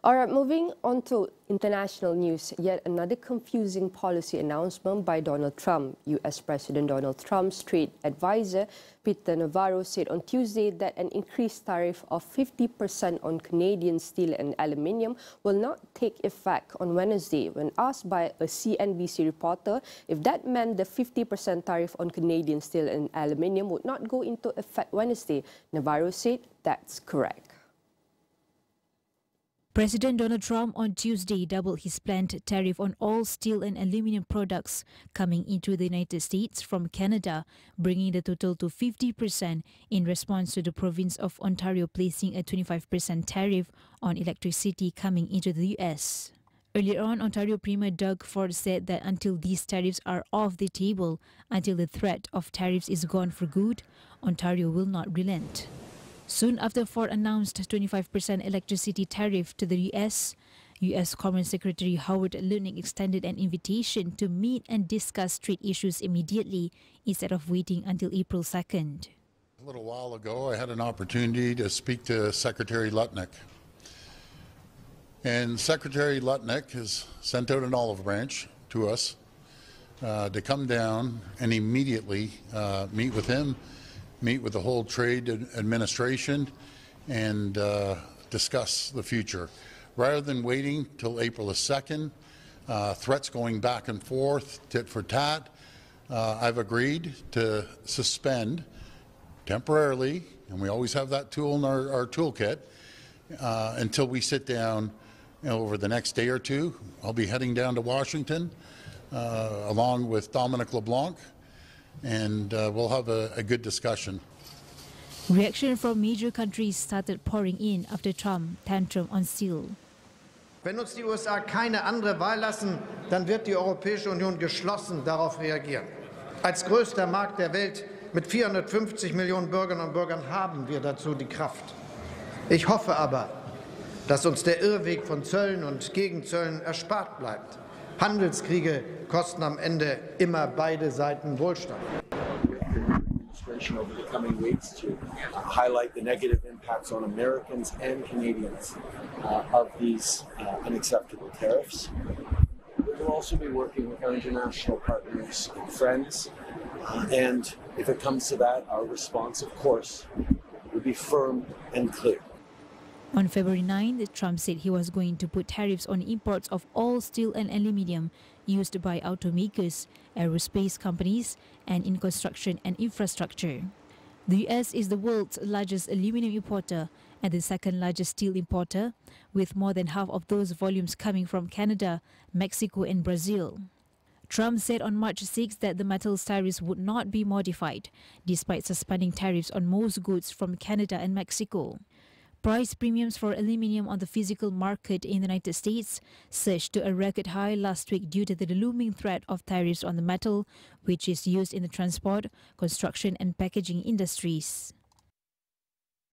All right, moving on to international news. Yet another confusing policy announcement by Donald Trump. U.S. President Donald Trump's trade advisor, Peter Navarro, said on Tuesday that an increased tariff of 50% on Canadian steel and aluminium will not take effect on Wednesday. When asked by a CNBC reporter if that meant the 50% tariff on Canadian steel and aluminium would not go into effect Wednesday, Navarro said that's correct. President Donald Trump on Tuesday doubled his planned tariff on all steel and aluminium products coming into the United States from Canada, bringing the total to 50% in response to the province of Ontario placing a 25% tariff on electricity coming into the U.S. Earlier on, Ontario Premier Doug Ford said that until these tariffs are off the table, until the threat of tariffs is gone for good, Ontario will not relent. Soon after Ford announced 25% electricity tariff to the U.S., U.S. Commerce Secretary Howard Lutnick extended an invitation to meet and discuss trade issues immediately instead of waiting until April 2nd. A little while ago, I had an opportunity to speak to Secretary Lutnick. And Secretary Lutnick has sent out an olive branch to us to come down and immediately meet with him, meet with the whole trade administration, and discuss the future. Rather than waiting till April the 2nd, threats going back and forth, tit for tat, I've agreed to suspend temporarily, and we always have that tool in our toolkit, until we sit down over the next day or two. I'll be heading down to Washington along with Dominic LeBlanc, and we'll have a good discussion. Reaction from major countries started pouring in after Trump tantrum on steel. Wenn uns die USA keine andere Wahl lassen, dann wird die Europäische Union geschlossen darauf reagieren. Als größter Markt der Welt mit 450 Millionen Bürgerinnen und Bürgern haben wir dazu die Kraft. Ich hoffe aber, dass uns der Irrweg von Zöllen und Gegenzöllen erspart bleibt. Handelskriege kosten am Ende immer beide Seiten Wohlstand. Over the coming weeks to highlight the negative impacts on Americans and Canadians of these unacceptable tariffs. We'll also be working with our international partners and friends, and if it comes to that, our response, of course, will be firm and clear. On February 9th, Trump said he was going to put tariffs on imports of all steel and aluminium used by automakers, aerospace companies, and in construction and infrastructure. The U.S. is the world's largest aluminum importer and the second largest steel importer, with more than half of those volumes coming from Canada, Mexico, and Brazil. Trump said on March 6 that the metals tariffs would not be modified, despite suspending tariffs on most goods from Canada and Mexico. Price premiums for aluminium on the physical market in the United States surged to a record high last week due to the looming threat of tariffs on the metal, which is used in the transport, construction, and packaging industries.